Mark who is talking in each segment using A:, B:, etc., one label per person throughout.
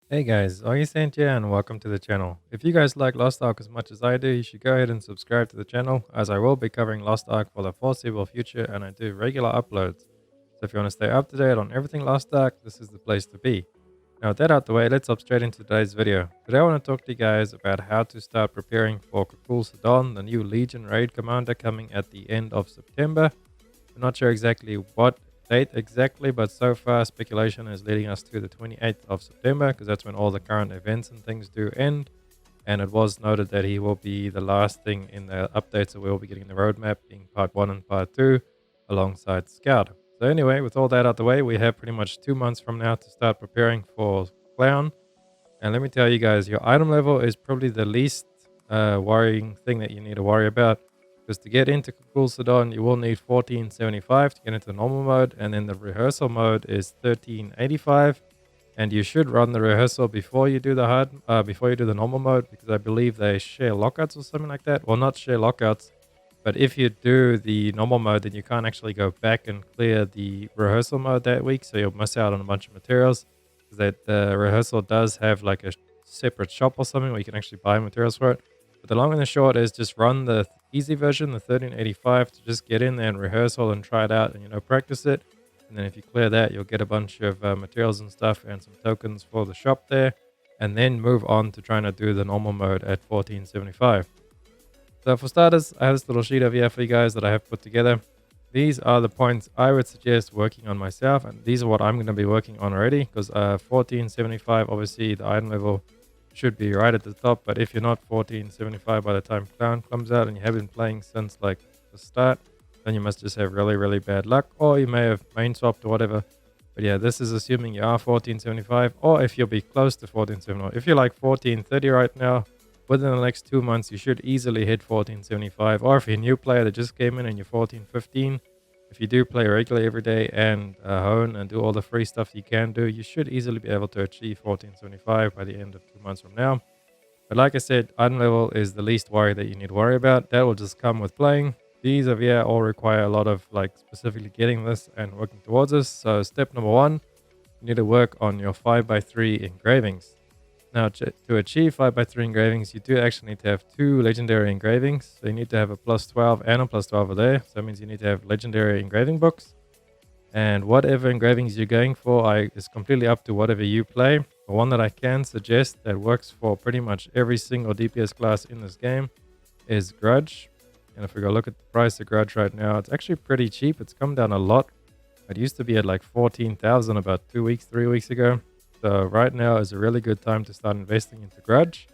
A: Hey guys, Augustin here and welcome to the channel. If you guys like Lost Ark as much as I do, you should go ahead and subscribe to the channel as I will be covering Lost Ark for the foreseeable future and I do regular uploads. So if you want to stay up to date on everything Lost Ark, this is the place to be. Now with that out the way, let's hop straight into today's video. Today I want to talk to you guys about how to start preparing for Kakul Sadon, the new Legion raid commander coming at the end of September. I'm not sure exactly what date exactly, but so far speculation is leading us to the 28th of September because that's when all the current events and things do end. And it was noted that he will be the last thing in the updates that we'll be getting in the roadmap, being part 1 and part 2, alongside Scout. So anyway, with all that out the way, we have pretty much 2 months from now to start preparing for Clown. And let me tell you guys, your item level is probably the least worrying thing that you need to worry about. Because to get into Kakul Sadon, you will need 1475 to get into the normal mode. And then the rehearsal mode is 1385. And you should run the rehearsal before you do the before you do the normal mode. Because I believe they share lockouts or something like that. Well, not share lockouts. But if you do the normal mode, then you can't actually go back and clear the rehearsal mode that week. So you'll miss out on a bunch of materials. That the rehearsal does have like a separate shop or something where you can actually buy materials for it. But the long and the short is just run the easy version, the 1385, to just get in there and rehearsal and try it out and, practice it. And then if you clear that, you'll get a bunch of materials and stuff and some tokens for the shop there. And then move on to trying to do the normal mode at 1475. So for starters, I have this little sheet over here for you guys that I have put together. These are the points I would suggest working on myself, and these are what I'm going to be working on already, because 1475, obviously the item level should be right at the top, but if you're not 1475 by the time Clown comes out and you have been playing since like the start, then you must just have really, really bad luck, or you may have main swapped or whatever. But yeah, this is assuming you are 1475, or if you'll be close to 1475. If you're like 1430 right now, within the next 2 months, you should easily hit 1475. Or if you're a new player that just came in and you're 1415, if you do play regularly every day and hone and do all the free stuff you can do, you should easily be able to achieve 1475 by the end of 2 months from now. But like I said, item level is the least worry that you need to worry about. That will just come with playing. These over here all require a lot of like specifically getting this and working towards this. So step number 1, you need to work on your 5x3 engravings. Now, to achieve 5x3 engravings, you do actually need to have 2 legendary engravings. So you need to have a plus 12 and a plus 12 over there. So that means you need to have legendary engraving books. And whatever engravings you're going for is completely up to whatever you play. The one that I can suggest that works for pretty much every single DPS class in this game is Grudge. And if we go look at the price of Grudge right now, it's actually pretty cheap. It's come down a lot. It used to be at like 14,000 about 3 weeks ago. So right now is a really good time to start investing into Grudge.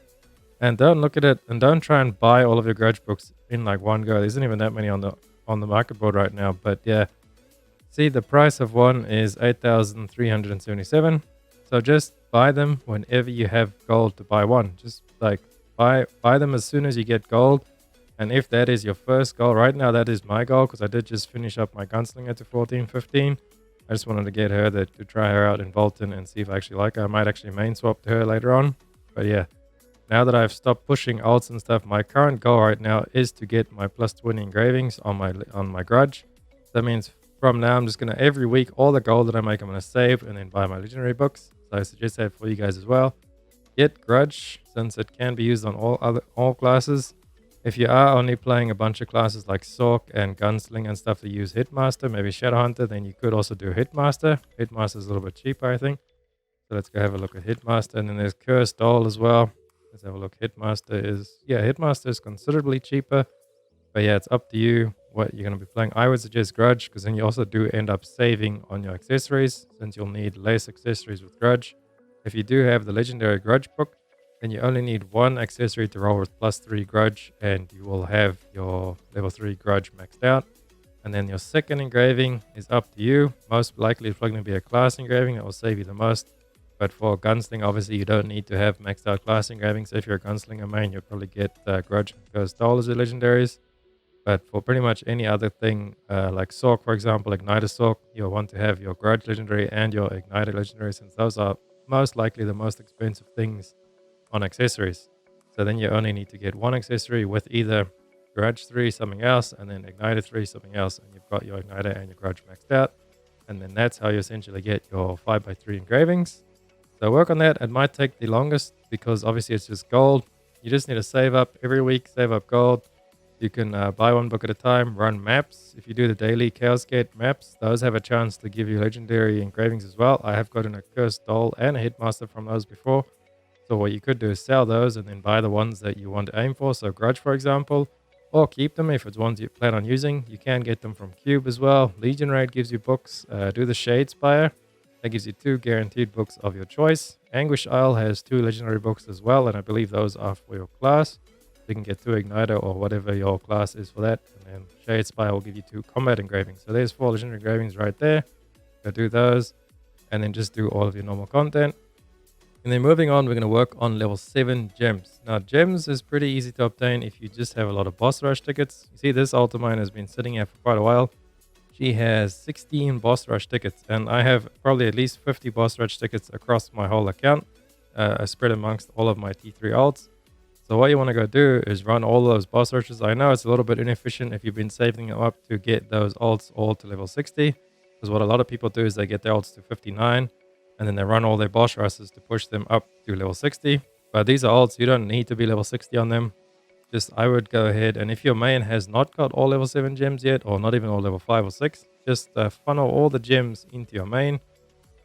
A: And don't look at it and don't try and buy all of your Grudge books in like one go. There isn't even that many on the market board right now. But yeah, see, the price of one is 8,377. So just buy them whenever you have gold to buy one. Just like buy them as soon as you get gold. And if that is your first goal, right now that is my goal because I did just finish up my gunslinger to 1415. I just wanted to get her to try her out in Bolton and see if I actually like her. I might actually main swap to her later on. But yeah, now that I've stopped pushing ults and stuff, my current goal right now is to get my plus 20 engravings on my Grudge. That means from now I'm just gonna every week all the gold that I make I'm gonna save and then buy my legendary books. So I suggest that for you guys as well. Get Grudge since it can be used on all classes. If you are only playing a bunch of classes like Sork and Gunsling and stuff that use Hitmaster, maybe Shadowhunter, then you could also do Hitmaster. Hitmaster is a little bit cheaper, I think. So let's go have a look at Hitmaster. And then there's Cursed Doll as well. Let's have a look. Hitmaster is considerably cheaper. But yeah, it's up to you what you're going to be playing. I would suggest Grudge because then you also do end up saving on your accessories since you'll need less accessories with Grudge. If you do have the legendary Grudge book, then you only need 1 accessory to roll with plus 3 Grudge and you will have your level 3 Grudge maxed out. And then your second engraving is up to you. Most likely it's probably going to be a class engraving that will save you the most. But for Gunsling, obviously you don't need to have maxed out class engravings. So if you're a Gunslinger main, you'll probably get Grudge because Doll is your legendaries. But for pretty much any other thing, like Sork, for example, Igniter Sork, you'll want to have your Grudge legendary and your Igniter legendary since those are most likely the most expensive things on accessories. So then you only need to get 1 accessory with either Grudge 3, something else, and then Igniter 3, something else, and you've got your Igniter and your Grudge maxed out. And then that's how you essentially get your 5x3 engravings. So work on that. It might take the longest because obviously it's just gold. You just need to save up every week, save up gold. You can buy one book at a time, run maps. If you do the daily Chaos Gate maps, those have a chance to give you legendary engravings as well. I have gotten a Cursed Doll and a Hitmaster from those before. So what you could do is sell those and then buy the ones that you want to aim for. So Grudge, for example, or keep them if it's ones you plan on using. You can get them from Cube as well. Legion Raid gives you books. Do the Shade Spire. That gives you 2 guaranteed books of your choice. Anguish Isle has 2 legendary books as well, and I believe those are for your class. You can get 2 Igniter or whatever your class is for that. And then Shade Spire will give you 2 combat engravings. So there's 4 legendary engravings right there. Go do those. And then just do all of your normal content. And then moving on, we're going to work on level 7 gems. Now, gems is pretty easy to obtain if you just have a lot of boss rush tickets. You see, this alt of mine has been sitting here for quite a while. She has 16 boss rush tickets, and I have probably at least 50 boss rush tickets across my whole account, spread amongst all of my T3 alts. So what you want to go do is run all those boss rushes. I know it's a little bit inefficient if you've been saving them up to get those alts all to level 60, because what a lot of people do is they get their alts to 59, and then they run all their boss rushes to push them up to level 60. But these are alts, you don't need to be level 60 on them. Just I would go ahead, and if your main has not got all level 7 gems yet, or not even all level 5 or 6, just funnel all the gems into your main.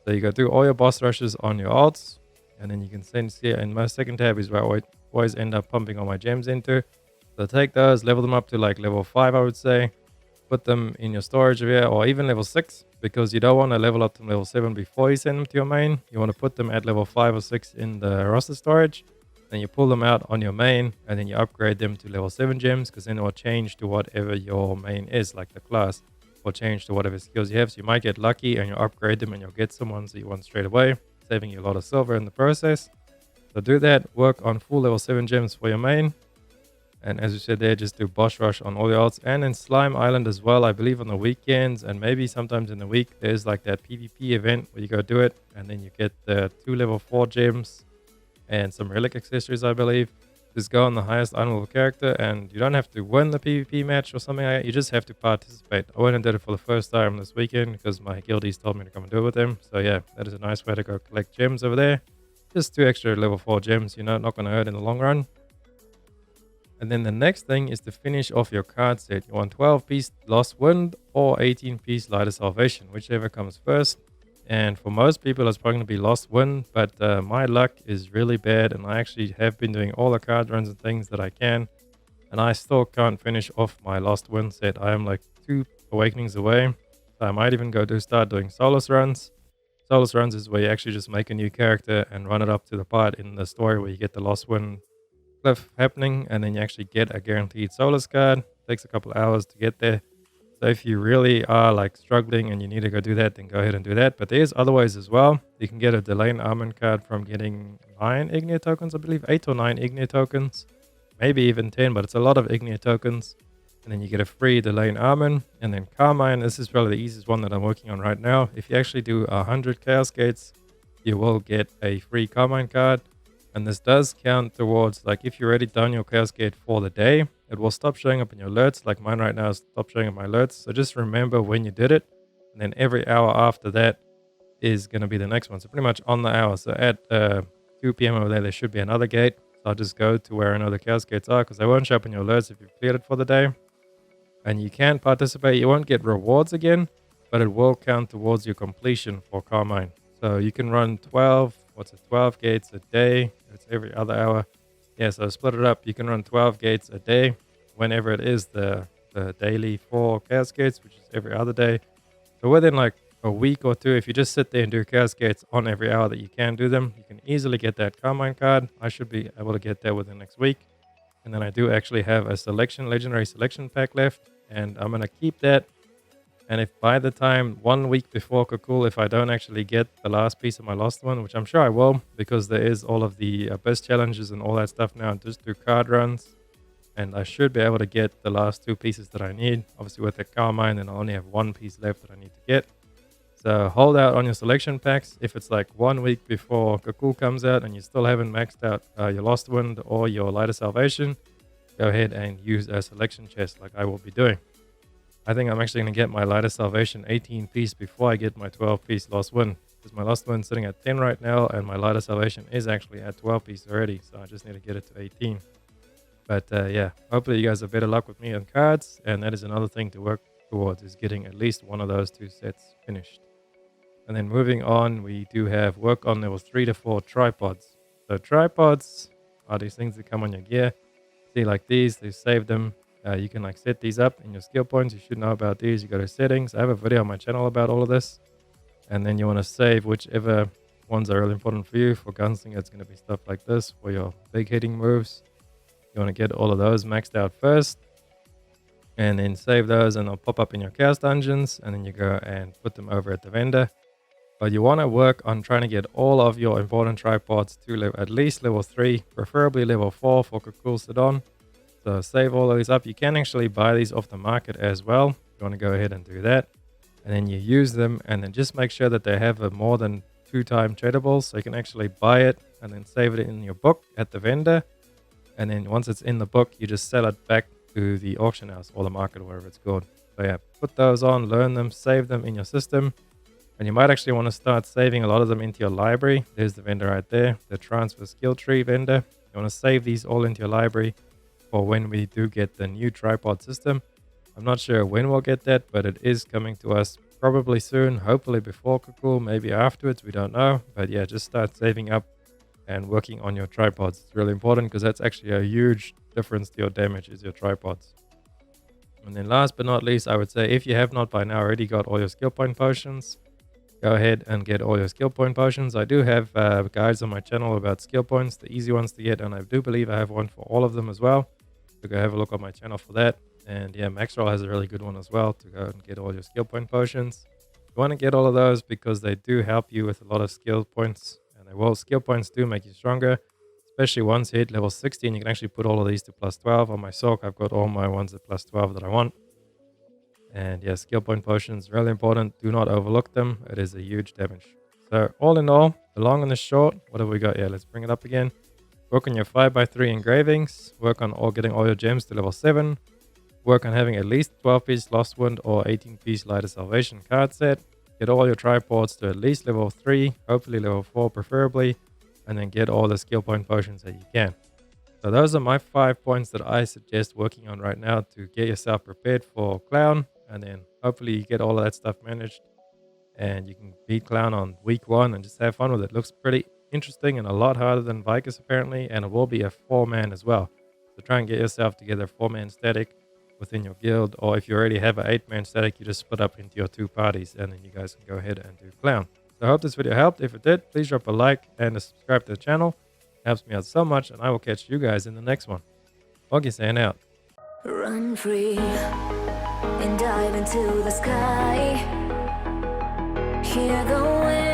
A: So you go do all your boss rushes on your alts, and then you can send here, and my second tab is where I always end up pumping all my gems into. So take those, level them up to like level 5, I would say. Put them in your storage area, or even level 6, because you don't want to level up to level 7 before you send them to your main. You want to put them at level 5 or 6 in the roster storage. Then you pull them out on your main, and then you upgrade them to level 7 gems, because then it will change to whatever your main is, like the class will change to whatever skills you have. So you might get lucky and you upgrade them and you'll get some ones that you want straight away, saving you a lot of silver in the process. So do that, work on full level 7 gems for your main. And as you said there, just do boss rush on all the alts, and in Slime Island as well. I believe on the weekends and maybe sometimes in the week, there's like that PvP event where you go do it, and then you get the 2 level 4 gems and some relic accessories, I believe. Just go on the highest island level character, and you don't have to win the PvP match or something like that. You just have to participate. I went and did it for the first time this weekend because my guildies told me to come and do it with them. So yeah, that is a nice way to go collect gems over there. Just 2 extra level 4 gems, you know, not going to hurt in the long run. And then the next thing is to finish off your card set. You want 12-piece Lost Wind or 18-piece Light of Salvation, whichever comes first. And for most people, it's probably going to be Lost Wind, but my luck is really bad, and I actually have been doing all the card runs and things that I can, and I still can't finish off my Lost Wind set. I am like 2 awakenings away. So I might even start doing Solus runs. Solus runs is where you actually just make a new character and run it up to the part in the story where you get the Lost Wind cliff happening, and then you actually get a guaranteed Solus card. Takes a couple hours to get there. So if you really are like struggling and you need to go do that, then go ahead and do that. But there's other ways as well. You can get a Delane Armament card from getting 9 Ignite tokens, I believe, 8 or 9 Ignite tokens, maybe even 10, but it's a lot of Ignite tokens. And then you get a free Delane Armament, and then Carmine. This is probably the easiest one that I'm working on right now. If you actually do 100 Chaos Gates, you will get a free Carmine card. And this does count towards, like, if you've already done your Chaos Gate for the day, it will stop showing up in your alerts. Like mine right now is stop showing up my alerts. So just remember when you did it. And then every hour after that is going to be the next one. So pretty much on the hour. So at 2 p.m. over there should be another gate. So I'll just go to where I know the Chaos Gates are, because they won't show up in your alerts if you've cleared it for the day. And you can participate. You won't get rewards again, but it will count towards your completion for Carmine. So you can run 12 gates a day. It's every other hour. Yeah, so split it up. You can run 12 gates a day whenever it is the daily 4 Chaos Gates, which is every other day. So within like a week or 2, if you just sit there and do Chaos Gates on every hour that you can do them, you can easily get that Carmine card. I should be able to get that within next week. And then I do actually have a legendary selection pack left, and I'm going to keep that. And if by the time 1 week before Kakul, if I don't actually get the last piece of my Lost One, which I'm sure I will, because there is all of the best challenges and all that stuff now, just do card runs. And I should be able to get the last 2 pieces that I need. Obviously with the Carmine, and I only have 1 piece left that I need to get. So hold out on your selection packs. If it's like 1 week before Kakul comes out and you still haven't maxed out your Lost Wind or your Light of Salvation, go ahead and use a selection chest like I will be doing. I think I'm actually going to get my Light of Salvation 18 piece before I get my 12 piece Lost Wind, because my last one's sitting at 10 right now, and my Light of Salvation is actually at 12 piece already, so I just need to get it to 18. But yeah, hopefully you guys have better luck with me on cards, and that is another thing to work towards, is getting at least one of those 2 sets finished. And then moving on, we do have work on level 3 to 4 tripods. So tripods are these things that come on your gear. See, like these, they save them. You can like set these up in your skill points. You should know about these. You go to settings. I have a video on my channel about all of this. And then you want to save whichever ones are really important for you. For gunslinger, it's going to be stuff like this. For your big hitting moves, you want to get all of those maxed out first. And then save those, and they'll pop up in your chaos dungeons. And then you go and put them over at the vendor. But you want to work on trying to get all of your important tripods to at least level 3, preferably level 4 for Kakul Sadon. So save all of these up. You can actually buy these off the market as well. You want to go ahead and do that. And then you use them, and then just make sure that they have a more than 2-time tradable. So you can actually buy it and then save it in your book at the vendor. And then once it's in the book, you just sell it back to the auction house or the market or wherever it's called. So yeah, put those on, learn them, save them in your system. And you might actually want to start saving a lot of them into your library. There's the vendor right there, the transfer skill tree vendor. You want to save these all into your library for when we do get the new tripod system. I'm not sure when we'll get that, but it is coming to us probably soon, hopefully before Kakul, maybe afterwards, we don't know. But yeah, just start saving up and working on your tripods. It's really important because that's actually a huge difference to your damage, is your tripods. And then last but not least, I would say if you have not by now already got all your skill point potions, go ahead and get all your skill point potions. I do have guides on my channel about skill points, the easy ones to get, and I do believe I have one for all of them as well. So go have a look on my channel for that. And yeah, Maxroll has a really good one as well to go and get all your skill point potions. You want to get all of those because they do help you with a lot of skill points. And skill points do make you stronger, especially once you hit level 16. You can actually put all of these to plus 12. On my Soak, I've got all my ones at plus 12 that I want. And yeah, skill point potions, really important. Do not overlook them. It is a huge damage. So all in all, the long and the short, what have we got here? Let's bring it up again. Work on your 5x3 engravings. Work on getting all your gems to level 7. Work on having at least 12-piece Lost Wound or 18-piece Light of Salvation card set. Get all your tripods to at least level 3, hopefully level 4 preferably. And then get all the skill point potions that you can. So those are my 5 points that I suggest working on right now to get yourself prepared for Clown. And then hopefully you get all of that stuff managed and you can beat Clown on week 1 and just have fun with it. Looks pretty interesting and a lot harder than Vicus apparently, and it will be a 4-man as well. So try and get yourself together 4-man static within your guild, or if you already have an 8-man static, you just split up into your 2 parties and then you guys can go ahead and do Clown. So I hope this video helped. If it did, please drop a like and subscribe to the channel. It helps me out so much, and I will catch you guys in the next one. Oggy saying out.
B: Run free and dive into the sky. Hear the wind.